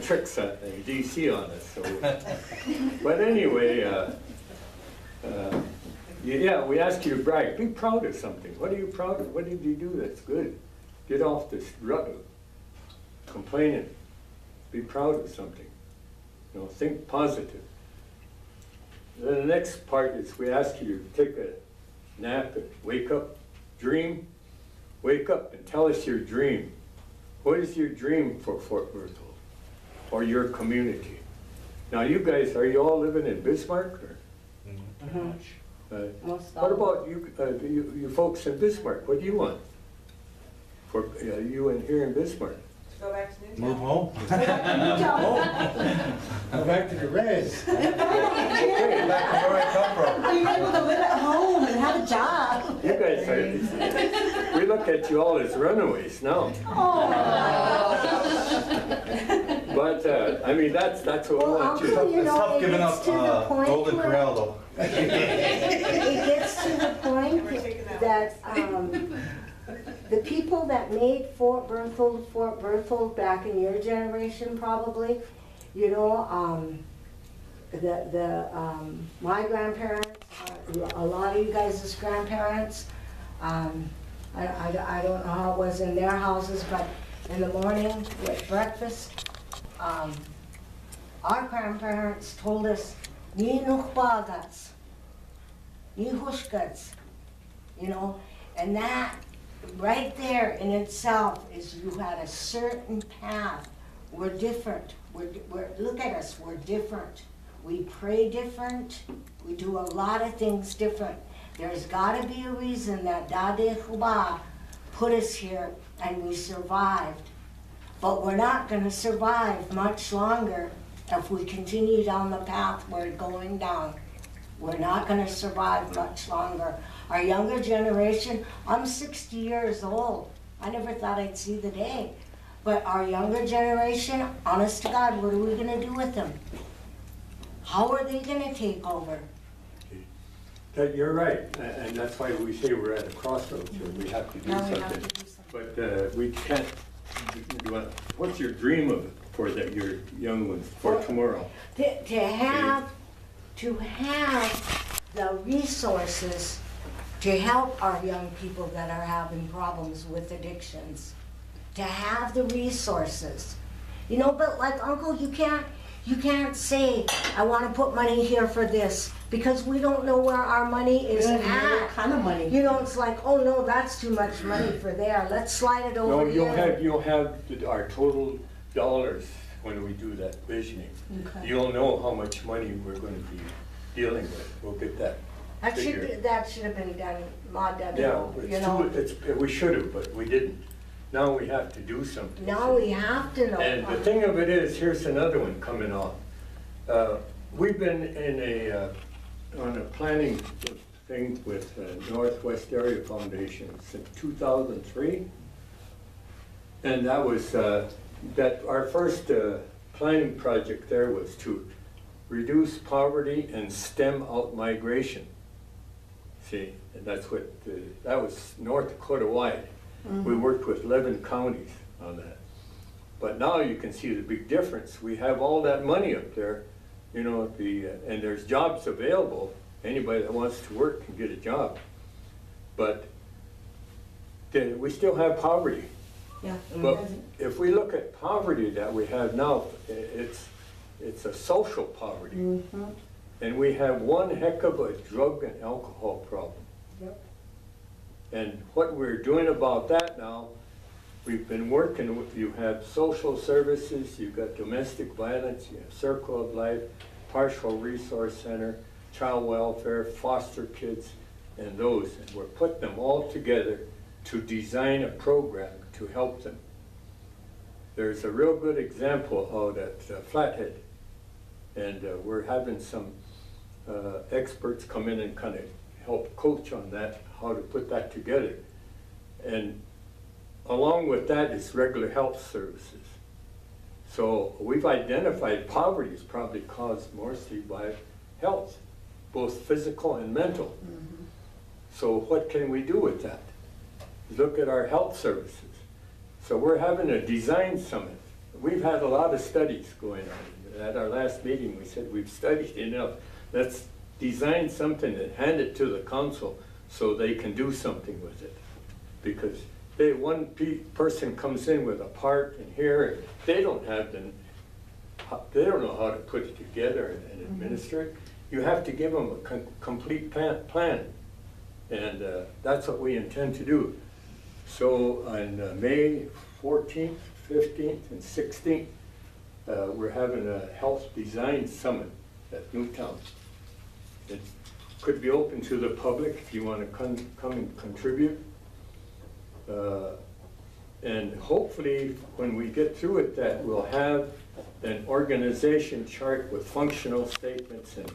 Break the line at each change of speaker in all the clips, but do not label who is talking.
tricks in DC on us. So, but anyway, yeah, we ask you to brag. Be proud of something. What are you proud of? What did you do that's good? Get off this rut of complaining. Be proud of something. You know, think positive. Then the next part is we ask you to take a nap and wake up, dream. Wake up and tell us your dream. What is your dream for Fort Berthold or your community? Now you guys, are you all living in Bismarck? Or? What about you, you folks in Bismarck? What do you want for you in here in Bismarck?
Go back to Newtown.
Move home.
Go back to the res.
Back to where I come from.
Be able to live at home and have a job.
You guys are, we look at you all as runaways now.
Oh.
But I mean, that's what we want you to do.
It's tough giving up Golden Corral though.
It gets to the point that the people that made Fort Berthold back in your generation probably, you know, my grandparents, a lot of you guys' grandparents, I don't know how it was in their houses, but in the morning with breakfast, our grandparents told us, "Ni nuchbagats, ni hushkats," you know, and that right there in itself is you had a certain path. We're different. Look at us, we're different. We pray different. We do a lot of things different. There's got to be a reason that Dade Chuba put us here and we survived. But we're not going to survive much longer if we continue down the path we're going down. We're not going to survive much longer. Our younger generation, I'm 60 years old. I never thought I'd see the day. But our younger generation, honest to God, what are we going to do with them? How are they going to take over?
You're right, and that's why we say we're at a crossroads here. We have to do something. But we can't. What's your dream of for your young ones for tomorrow?
To have the resources to help our young people that are having problems with addictions. To have the resources. You know, but like Uncle, you can't say, I want to put money here for this, because we don't know where our money is at.
What kind of money?
You know, it's like, oh no, that's too much money for there. Let's slide it over here.
No, you'll have our total dollars when we do that visioning.
Okay.
You'll know how much money we're going to be dealing with. We'll get that.
That should have been done,
Yeah,
you know.
we should have, but we didn't. Now we have to do something.
Now we have to know.
And the thing of it is, here's another one coming on. We've been in on a planning thing with Northwest Area Foundation since 2003. And that was, that our first planning project there was to reduce poverty and stem out migration. See, and that's what, that was North Dakota wide. Mm-hmm. We worked with 11 counties on that. But now you can see the big difference. We have all that money up there, you know, and there's jobs available. Anybody that wants to work can get a job. But we still have poverty.
Yeah.
But if we look at poverty that we have now, it's a social poverty. Mm-hmm. And we have one heck of a drug and alcohol problem. Yep. And what we're doing about that now, we've been working with, you have social services, you've got domestic violence, you have Circle of Life, Partial Resource Center, child welfare, foster kids, and those. And we're putting them all together to design a program to help them. There's a real good example out at Flathead. And we're having some experts come in and kind of help coach on that, how to put that together. And along with that is regular health services. So we've identified poverty is probably caused mostly by health, both physical and mental. Mm-hmm. So what can we do with that? Look at our health services. So we're having a design summit we've had a lot of studies going on. At our last meeting, we said we've studied enough. Let's design something and hand it to the council so they can do something with it. Because one person comes in with a part in here, and they don't know how to put it together and administer it. You have to give them a complete plan. And that's what we intend to do. So on May 14th, 15th, and 16th, we're having a health design summit at Newtown. It could be open to the public if you want to come and contribute. And hopefully, when we get through it, that we'll have an organization chart with functional statements and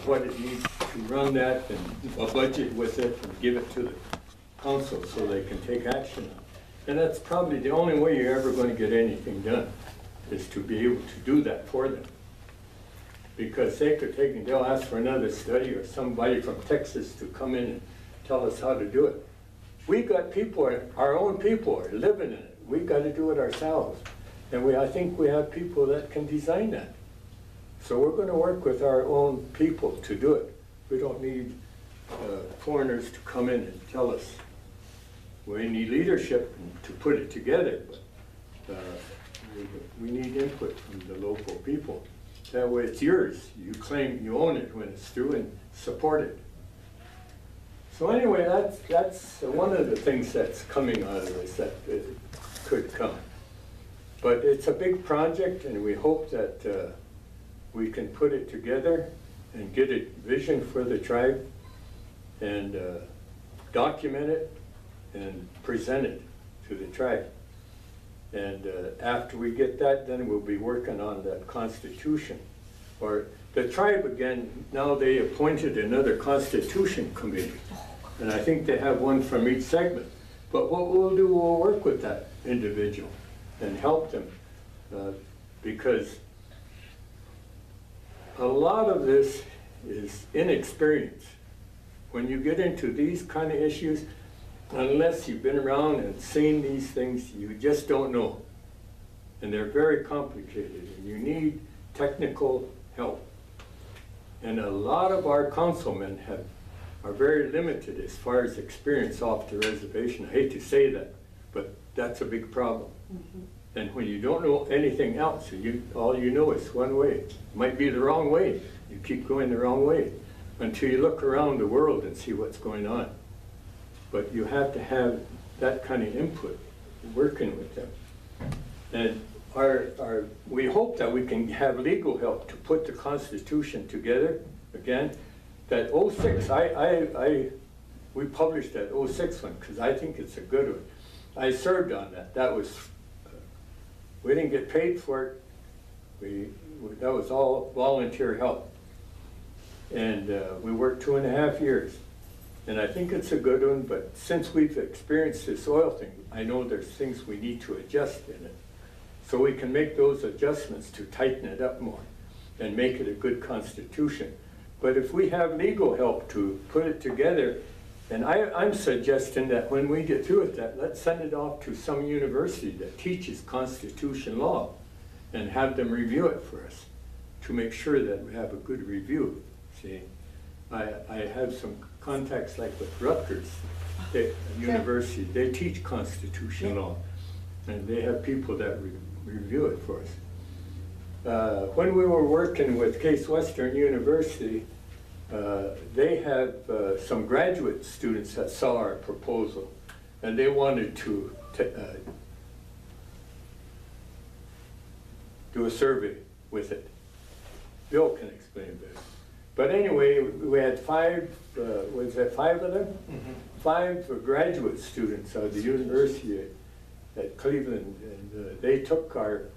what it needs to run that, and a budget with it, and give it to the council so they can take action on it. And that's probably the only way you're ever going to get anything done, is to be able to do that for them. Because they'll ask for another study or somebody from Texas to come in and tell us how to do it. We got people, our own people are living in it. We've got to do it ourselves. And I think we have people that can design that. So we're going to work with our own people to do it. We don't need foreigners to come in and tell us. We need leadership to put it together, but we need input from the local people. That way it's yours. You claim you own it when it's through and support it. So anyway, that's one of the things that's coming out of this that could come. But it's a big project, and we hope that we can put it together and get a vision for the tribe and document it and present it to the tribe. And after we get that, then we'll be working on the constitution. Or the tribe, again, now they appointed another constitution committee. And I think they have one from each segment. But what we'll do, we'll work with that individual and help them. Because a lot of this is inexperience. When you get into these kind of issues, unless you've been around and seen these things, you just don't know. And they're very complicated, and you need technical help. And a lot of our councilmen are very limited as far as experience off the reservation. I hate to say that, but that's a big problem. And when you don't know anything else, all you know is one way. It might be the wrong way. You keep going the wrong way until you look around the world and see what's going on. But you have to have that kind of input, working with them. And we hope that we can have legal help to put the Constitution together again. That 06, we published that 06 one because I think it's a good one. I served on that. That was, we didn't get paid for it. That was all volunteer help. And we worked 2.5 years. And I think it's a good one, but since we've experienced this oil thing, I know there's things we need to adjust in it. So we can make those adjustments to tighten it up more and make it a good constitution. But if we have legal help to put it together, and I'm suggesting that when we get through with that, let's send it off to some university that teaches Constitution law and have them review it for us to make sure that we have a good review, see? I have some contacts like with Rutgers University. They teach Constitution law, and they have people that review it for us. When we were working with Case Western University, they had some graduate students that saw our proposal, and they wanted to do a survey with it. Bill can explain this. But anyway, we had five of them? Mm-hmm. 5 graduate students out of the university at Cleveland, and they took our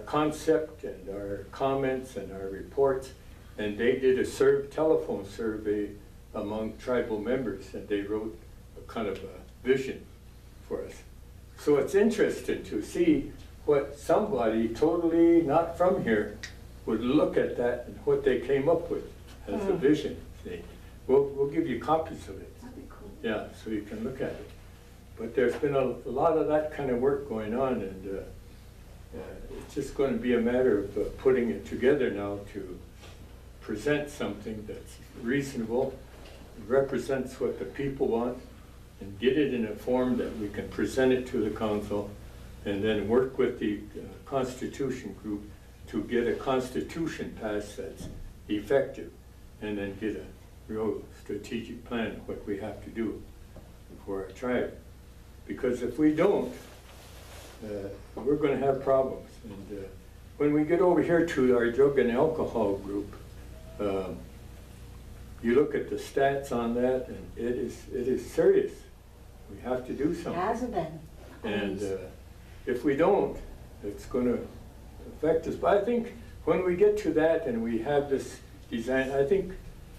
concept and our comments and our reports, and they did a telephone survey among tribal members, and they wrote a kind of a vision for us. So it's interesting to see what somebody totally not from here would look at that and what they came up with as a vision. See? We'll give you copies of it.
That'd be cool.
Yeah, so you can look at it. But there's been a lot of that kind of work going on, and It's just going to be a matter of putting it together now to present something that's reasonable, represents what the people want, and get it in a form that we can present it to the council, and then work with the Constitution group to get a constitution passed that's effective, and then get a real strategic plan of what we have to do for our tribe. Because if we don't, we're going to have problems. And when we get over here to our drug and alcohol group, you look at the stats on that, and it is serious. We have to do something.
Hasn't been.
And if we don't, it's going to affect us. But I think when we get to that and we have this design, I think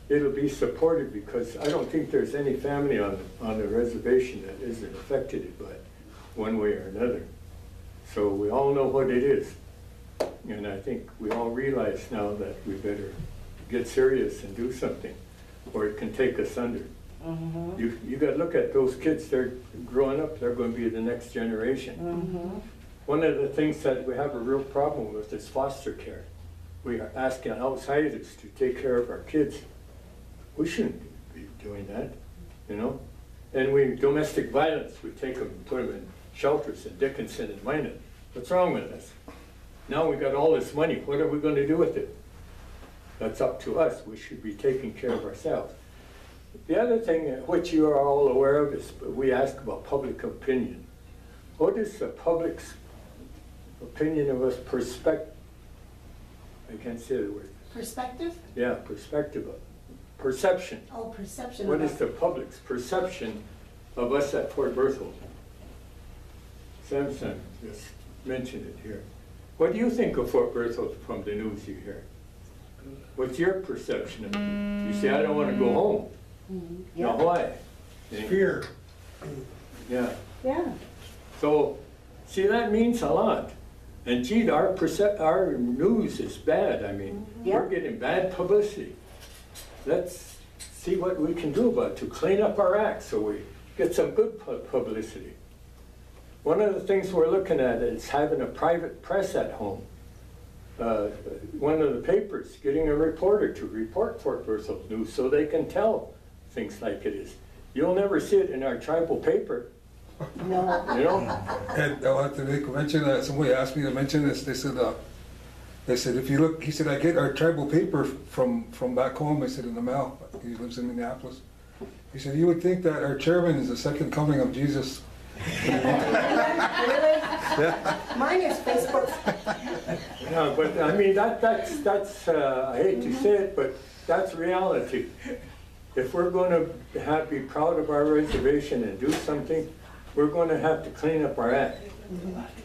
it'll be supported, because I don't think there's any family on the reservation that isn't affected by it one way or another. So we all know what it is. And I think we all realize now that we better get serious and do something, or it can take us under.
Mm-hmm.
You got to look at those kids. They're growing up. They're going to be the next generation.
Mm-hmm.
One of the things that we have a real problem with is foster care. We are asking outsiders to take care of our kids. We shouldn't be doing that, you know. And domestic violence, we take them and put them in shelters in Dickinson and Minot. What's wrong with us? Now we got all this money. What are we going to do with it? That's up to us. We should be taking care of ourselves. The other thing, which you are all aware of, is we ask about public opinion. What is the public's opinion of us? I can't say the word.
Perspective?
Yeah, perspective. Perception.
Oh, perception.
What is the public's perception of us at Fort Berthold? Samson just mentioned it here. What do you think of Fort Berthold from the news you hear? What's your perception of it? You say, I don't want to go home.
Mm-hmm.
Now why?
Fear.
Yeah.
Yeah.
So, see, that means a lot. And gee, our news is bad. I mean,
Yeah.
we're getting bad publicity. Let's see what we can do about it to clean up our act so we get some good publicity. One of the things we're looking at is having a private press at home. One of the papers getting a reporter to report Fort Berthold news so they can tell things like it is. You'll never see it in our tribal paper.
No.
You know?
And I wanted to make a mention that somebody asked me to mention this. They said if you look, he said, I get our tribal paper from back home. I said, in the mail. He lives in Minneapolis. He said, you would think that our chairman is the second coming of Jesus.
Really?
Yeah.
Mine is Facebook.
No, but I mean, that's I hate to say it, but that's reality. If we're going to be proud of our reservation and do something, we're going to have to clean up our act.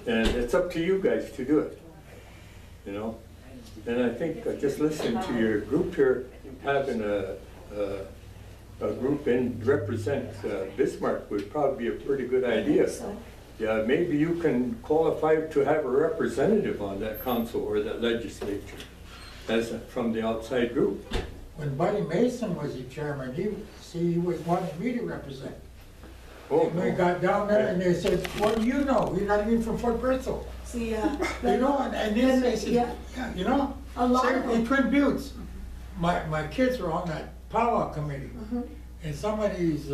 And it's up to you guys to do it, you know. And I think just listening to your group here, having a group in represent Bismarck would probably be a pretty good idea. Yeah, maybe you can qualify to have a representative on that council or that legislature as from the outside group.
When Buddy Mason was the chairman, he was wanting me to represent.
Oh,
And we got down there and they said, what do you know? You're not even from Fort Berthold.
See,
You know, and then they said,
Yeah.
yeah, you know,
A lot
same
of them.
in Twin Buttes. My kids were on that powwow committee. And some of these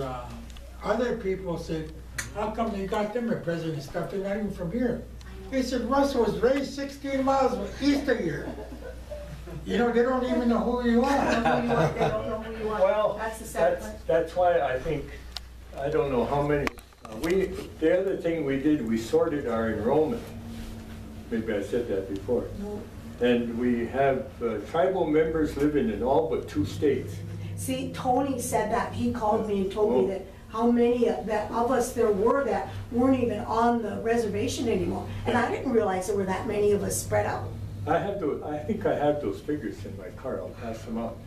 other people said, how come they got them in president stuff? They're not even from here. They said, Russell was raised 16 miles east of here. You know, they don't even know who you are.
They don't know who you are.
well,
That's the sad part.
that's why I think, I don't know how many, the other thing we did, we sorted our enrollment. Maybe I said that before. And we have tribal members living in all but 2 states.
See, Tony said that. He called me and told me that how many of us there were that weren't even on the reservation anymore. And I didn't realize there were that many of us spread out.
I think I have those figures in my car. I'll pass them out.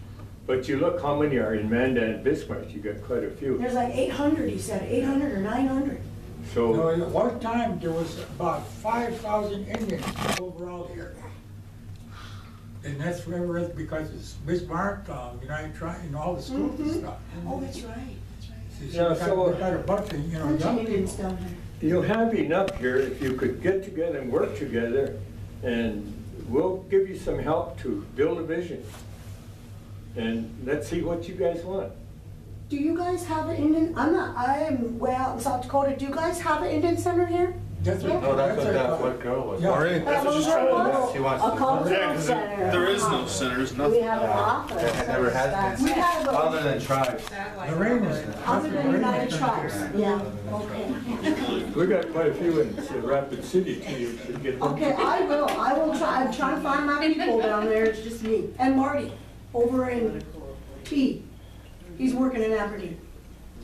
But you look how many are in Manda and Bismarck. You got quite a few.
There's like 800, he said, 800 or 900.
So
No, at one time, there was about 5,000 Indians overall here. And that's where it's because it's Bismarck, United Tribe, and all the schools and stuff.
Oh, that's right, that's right.
See,
Yeah,
we
so-
got a bunch of,
Bunch of
young
Indians
people.
down there.
you'll have enough here if you could get together and work together, and we'll give you some help to build a vision. And let's see what you guys want.
Do you guys have an Indian, I am way out in South Dakota, do you guys have an Indian center here?
That's what,
No, that's what that
what-
one girl was.
Yeah.
Maureen,
That's what she's trying to do.
She wants
A
to-
cultural
Yeah, 'cause
center.
there is no centers,
We
nothing.
have an office.
It never has
That's
been.
We have a,
Other than tribes.
Lorraine is.
other than United Tribes, yeah,
Okay.
We got quite a few in Rapid City too, you should get them.
okay, I will try, I'm trying to find my people down there, it's just me, and Marty, over in T, he's working in Aberdeen,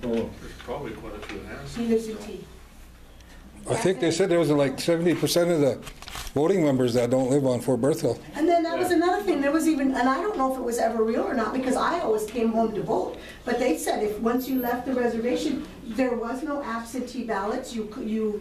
Oh,
There's probably quite a few hands.
he lives in T.
I think they said there was like 70% of the voting members that don't live on Fort Berthold.
And then that was another thing, there was even, and I don't know if it was ever real or not, because I always came home to vote, but they said if, once you left the reservation, there was no absentee ballots, you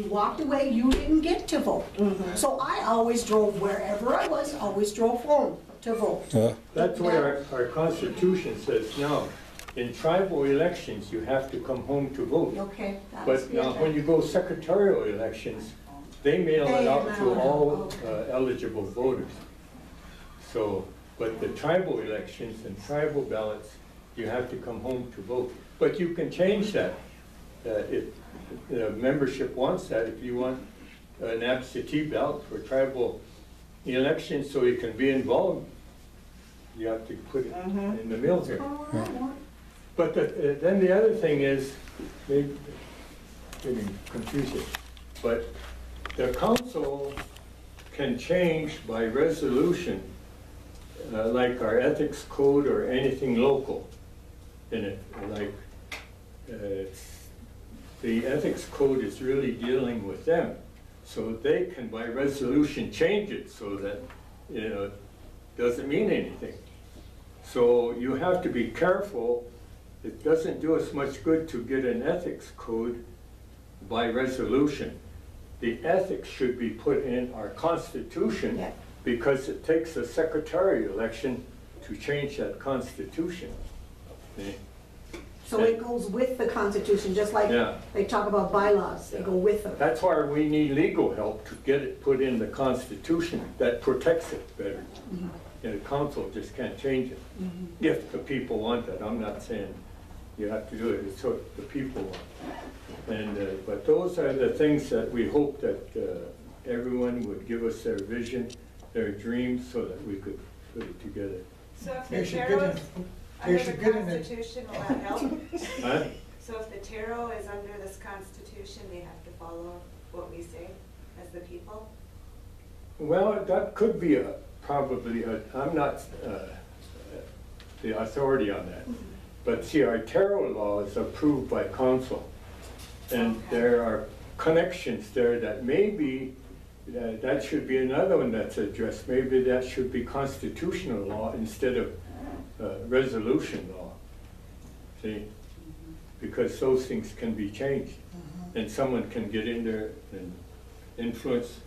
walked away, you didn't get to vote. So I always drove wherever I was, always drove home to vote.
that's what our Constitution says now. In tribal elections, you have to come home to vote.
Okay, that was
But
good.
now, when you go secretarial elections, they mail it
They
out
mail
to
it out,
all
okay.
eligible voters. So, but the tribal elections and tribal ballots, you have to come home to vote. But you can change that if the membership wants that. If you want an absentee ballot for tribal elections so you can be involved, you have to put it in the mail here.
Oh, I want-
But then the other thing is, maybe getting confusing, but the council can change by resolution, like our ethics code or anything local in it. Like, the ethics code is really dealing with them. So they can by resolution change it so that, you know, it doesn't mean anything. So you have to be careful. It doesn't do us much good to get an ethics code by resolution. The ethics should be put in our Constitution
Yeah.
because it takes a secretarial election to change that Constitution. See?
So it goes with the Constitution, just like
Yeah.
they talk about bylaws, they go with them.
That's why we need legal help to get it put in the Constitution that protects it better. And the council just can't change it. If the people want it, I'm not saying you have to do it, it's what the people want. And, but those are the things that we hope that everyone would give us their vision, their dreams, so that we could put it together.
So if
They
the
should
tarot
get
is
in, they
under
should
the
get in it.
Constitution, will that help?
Huh?
So if the tarot is under this Constitution, they have to follow what we say as the people?
Well, that could be probably, I'm not the authority on that. But see, our tarot law is approved by council. And
Okay.
there are connections there that maybe, that should be another one that's addressed. Maybe that should be constitutional law instead of resolution law. See? Because those things can be changed. And someone can get in there and influence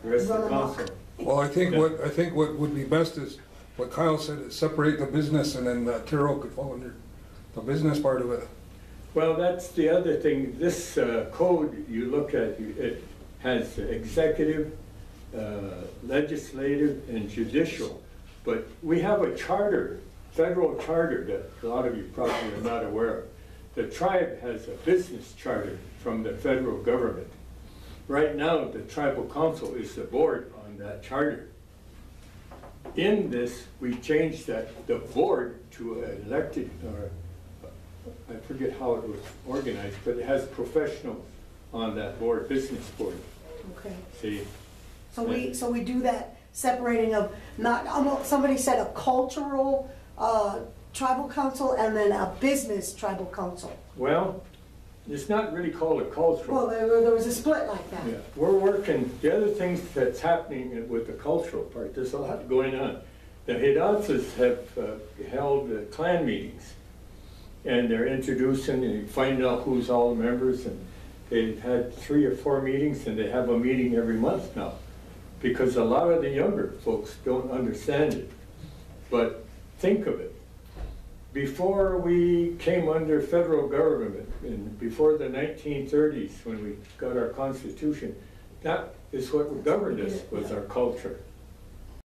the rest of the
Run amok.
council.
Well, I think what would be best is what Kyle said, is separate the business and then Terrell could fall under the business part of it.
Well, that's the other thing. This code, you look at, it has executive, legislative, and judicial. But we have a charter, federal charter, that a lot of you probably are not aware of. The tribe has a business charter from the federal government. Right now, the tribal council is the board on that charter. In this, we changed that, the board to an elected, or I forget how it was organized, but it has professionals on that board, business board,
Okay.
see?
So we do that separating of, not, somebody said a cultural tribal council and then a business tribal council.
Well, it's not really called a
Well,
cultural.
there was a split like that.
Yeah, we're working, the other things that's happening with the cultural part, there's a lot going on. The Hidatsas have held clan meetings, and they're introducing and finding out who's all the members, and they've had 3 or 4 meetings, and they have a meeting every month now, because a lot of the younger folks don't understand it. But think of it, before we came under federal government, and before the 1930s, when we got our constitution, that is what governed us, was our culture.